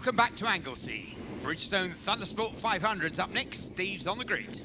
Welcome back to Anglesey. Bridgestone Thundersport 500's up next. Steve's on the grid.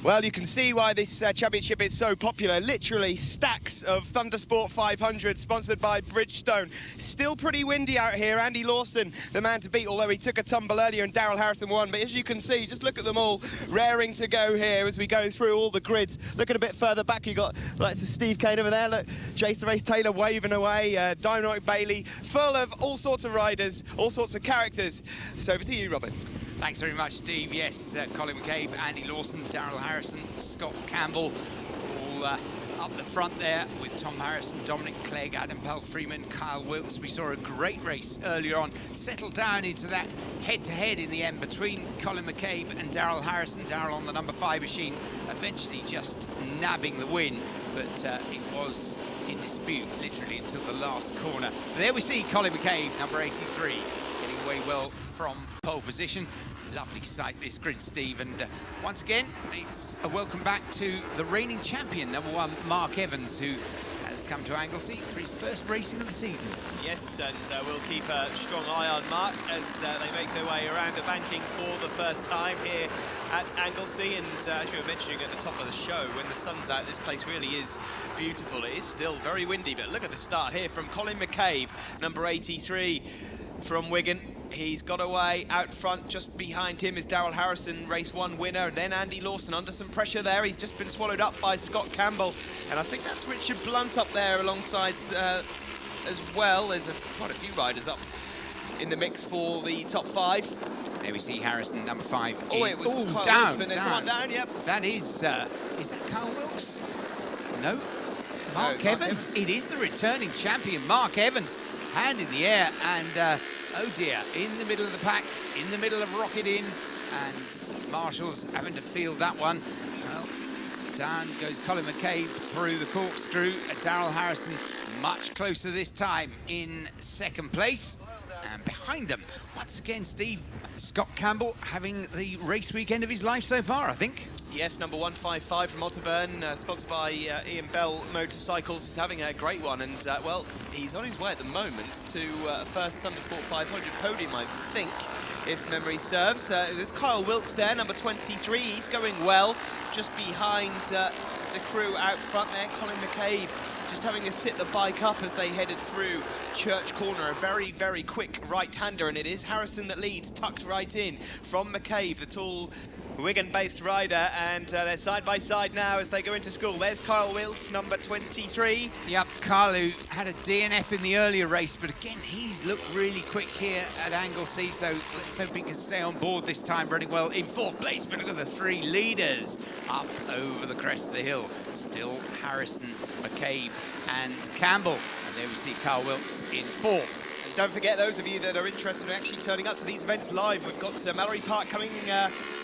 Well, you can see why this championship is so popular. Literally stacks of Thundersport 500 sponsored by Bridgestone. Still pretty windy out here. Andy Lawson, the man to beat, although he took a tumble earlier and Daryl Harrison won. But as you can see, just look at them all raring to go here as we go through all the grids. Looking a bit further back, you got like Steve Kane over there. Look, Jace the Race Taylor waving away. Dynamite Bailey, full of all sorts of riders, all sorts of characters. So over to you, Robin. Thanks very much, Steve. Yes, Colin McCabe, Andy Lawson, Daryl Harrison, Scott Campbell, all up the front there with Tom Harrison, Dominic Clegg, Adam Pell-Freeman, Kyle Wilkes. We saw a great race earlier on, settled down into that head-to-head in the end between Colin McCabe and Daryl Harrison. Daryl on the number 5 machine, eventually just nabbing the win, but it was in dispute literally until the last corner. There we see Colin McCabe, number 83, getting away well from pole position. Lovely sight, this grid, Steve, and once again it's a welcome back to the reigning champion, number 1 Mark Evans, who has come to Anglesey for his first racing of the season. Yes, and we'll keep a strong eye on Mark as they make their way around the banking for the first time here at Anglesey. And as you were mentioning at the top of the show, when the sun's out, this place really is beautiful. It is still very windy, but look at the start here from Colin McCabe, number 83 from Wigan. He's got away out front. Just behind him is Daryl Harrison, race 1 winner, and then Andy Lawson under some pressure there. He's just been swallowed up by Scott Campbell, and I think that's Richard Blunt up there alongside as well. There's quite a few riders up in the mix for the top 5. There we see Harrison, number 5. Oh, it was Kyle down, Wilkes, but there's someone down, yep. That is that Kyle Wilkes? No. Mark Evans. It is the returning champion, Mark Evans, hand in the air, and oh dear, in the middle of the pack, in the middle of Rocket In, and Marshall's having to field that one. Well, down goes Colin McCabe through the corkscrew. Daryl Harrison much closer this time in 2nd place. And behind them, once again, Steve, Scott Campbell having the race weekend of his life so far, I think. Yes, number 155 from Otterburn, sponsored by Ian Bell Motorcycles, is having a great one. And, well, he's on his way at the moment to first Thundersport 500 podium, I think, if memory serves. There's Kyle Wilkes there, number 23. He's going well, just behind the crew out front there. Colin McCabe just having to sit the bike up as they headed through Church Corner. A very, very quick right-hander, and it is Harrison that leads, tucked right in from McCabe, the tall Wigan-based rider, and they're side by side now as they go into school. There's Kyle Wilkes, number 23. Yep, Kyle, who had a DNF in the earlier race, but again, he's looked really quick here at Anglesey, so let's hope he can stay on board this time running well in 4th place. But look at the 3 leaders up over the crest of the hill. Still Harrison, McCabe and Campbell. And there we see Kyle Wilkes in 4th. Don't forget, those of you that are interested in actually turning up to these events live, we've got Mallory Park coming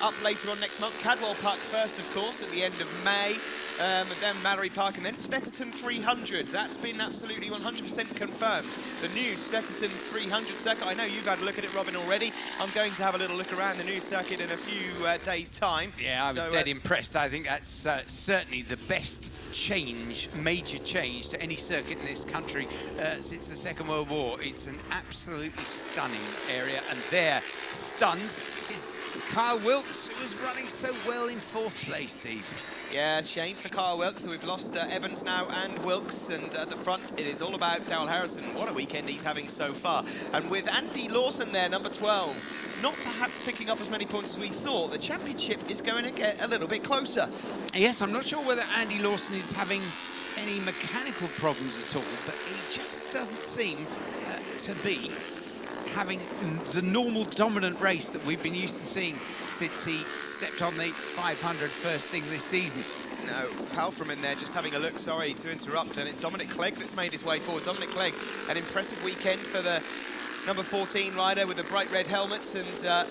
up later on next month. Cadwell Park first, of course, at the end of May. And then Mallory Park, and then Snetterton 300. That's been absolutely 100% confirmed. The new Snetterton 300 circuit. I know you've had a look at it, Robin, already. I'm going to have a little look around the new circuit in a few days' time. Yeah, I was dead impressed. I think that's certainly the best change, major change to any circuit in this country since the Second World War. It's an absolutely stunning area, and there, stunned, is Kyle Wilkes, who was running so well in 4th place, Steve. Yeah, shame for Kyle Wilkes. So we've lost Evans now and Wilkes, and at the front it is all about Daryl Harrison. What a weekend he's having so far. And with Andy Lawson there, number 12, not perhaps picking up as many points as we thought, the championship is going to get a little bit closer. Yes, I'm not sure whether Andy Lawson is having any mechanical problems at all, but he just doesn't seem to be having the normal dominant race that we've been used to seeing since he stepped on the 500 first thing this season. No, Pell-Freeman there just having a look, sorry to interrupt, and it's Dominic Clegg that's made his way forward. Dominic Clegg, an impressive weekend for the number 14 rider with the bright red helmets, and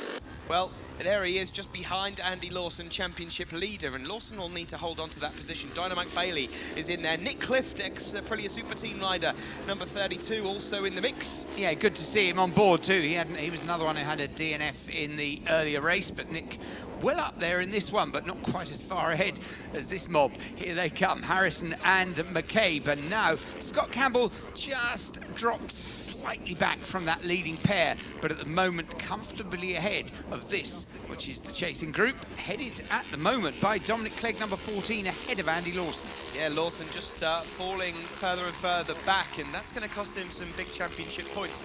well, there he is just behind Andy Lawson, championship leader, and Lawson will need to hold on to that position. Dynamite Bailey is in there. Nick Clift, ex-Aprilia Super Team rider, number 32, also in the mix. Yeah, good to see him on board too. He was another one who had a DNF in the earlier race, but Nick well up there in this one, but not quite as far ahead as this mob. Here they come, Harrison and McCabe, and now Scott Campbell just dropped slightly back from that leading pair, but at the moment comfortably ahead of this, which is the chasing group, headed at the moment by Dominic Clegg, number 14, ahead of Andy Lawson. Yeah, Lawson just falling further and further back, and that's going to cost him some big championship points.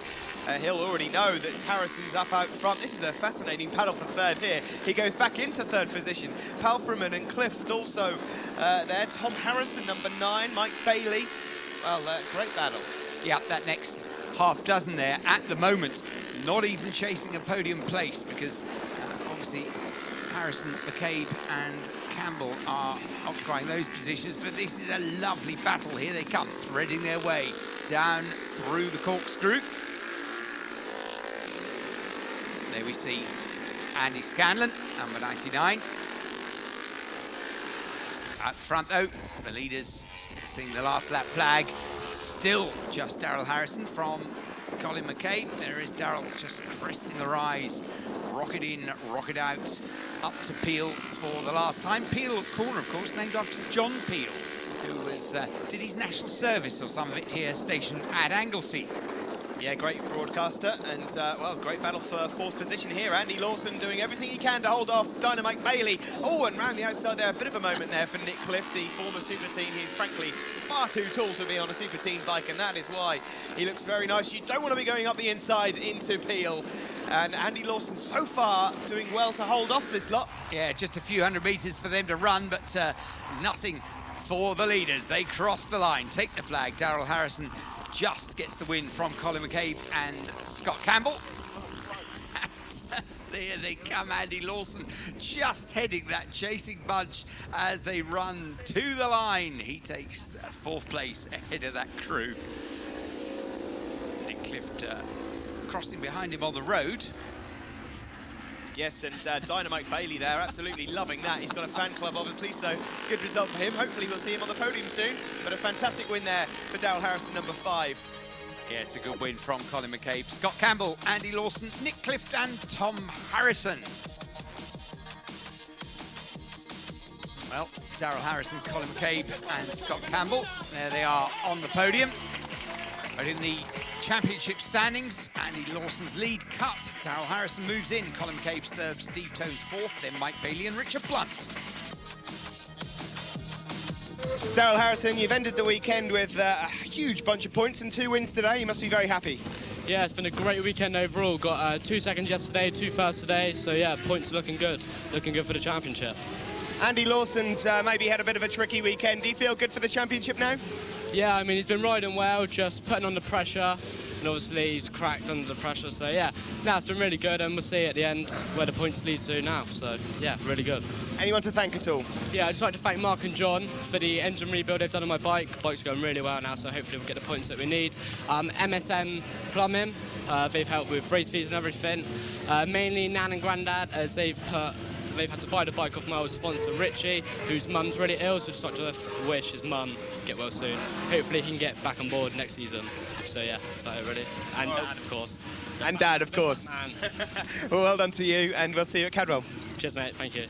He'll already know that Harrison's up out front. This is a fascinating battle for third here. He goes back into third position. Palfreman and Clift also there. Tom Harrison, number 9. Mike Bailey. Well, great battle. Yeah, that next half dozen there at the moment, not even chasing a podium place, because obviously Harrison, McCabe and Campbell are occupying those positions, but this is a lovely battle. Here they come, threading their way down through the corkscrew. There we see Andy Scanlon, number 99. Out front though, the leaders seeing the last lap flag. Still just Daryl Harrison from Colin McCabe. There is Daryl just cresting the rise. Rocket in, rocket out, up to Peel for the last time. Peel corner, of course, named after John Peel, who was did his national service or some of it here, stationed at Anglesey. Yeah, great broadcaster, and well, great battle for fourth position here. Andy Lawson doing everything he can to hold off Dynamite Bailey. Oh, and round the outside there, a bit of a moment there for Nick Clift, the former super team. He's frankly far too tall to be on a super team bike, and that is why he looks very nice. You don't want to be going up the inside into Peel. And Andy Lawson so far doing well to hold off this lot. Yeah, just a few hundred metres for them to run, but nothing for the leaders. They cross the line, take the flag. Daryl Harrison just gets the win from Colin McCabe and Scott Campbell. And there they come, Andy Lawson just heading that chasing bunch as they run to the line. He takes fourth place ahead of that crew. Nick Clift crossing behind him on the road. Yes, and Dynamite Bailey there, absolutely loving that. He's got a fan club, obviously, so good result for him. Hopefully we'll see him on the podium soon, but a fantastic win there for Daryl Harrison, number 5. Yes, a good win from Colin McCabe, Scott Campbell, Andy Lawson, Nick Clift and Tom Harrison. Well, Daryl Harrison, Colin McCabe and Scott Campbell, there they are on the podium. But in the championship standings, Andy Lawson's lead cut. Daryl Harrison moves in, Colin McCabe's third, Steve Toe's fourth, then Mike Bailey and Richard Blunt. Daryl Harrison, you've ended the weekend with a huge bunch of points and 2 wins today. You must be very happy. Yeah, it's been a great weekend overall. Got 2 seconds yesterday, 2 firsts today. So yeah, points looking good for the championship. Andy Lawson's maybe had a bit of a tricky weekend. Do you feel good for the championship now? Yeah, I mean, he's been riding well, just putting on the pressure, and obviously he's cracked under the pressure, so yeah. Now it's been really good, and we'll see at the end where the points lead to now, so yeah, really good. Anyone to thank at all? Yeah, I'd just like to thank Mark and John for the engine rebuild they've done on my bike. Bike's going really well now, so hopefully we'll get the points that we need. MSM Plumbing, they've helped with race fees and everything. Mainly Nan and Grandad, as they've had to buy the bike off my old sponsor Richie, whose mum's really ill, so just like to wish his mum get well soon. Hopefully he can get back on board next season. So yeah, so really. And Dad, of course. And Dad, of course. Well done to you, and we'll see you at Cadwell. Cheers, mate. Thank you.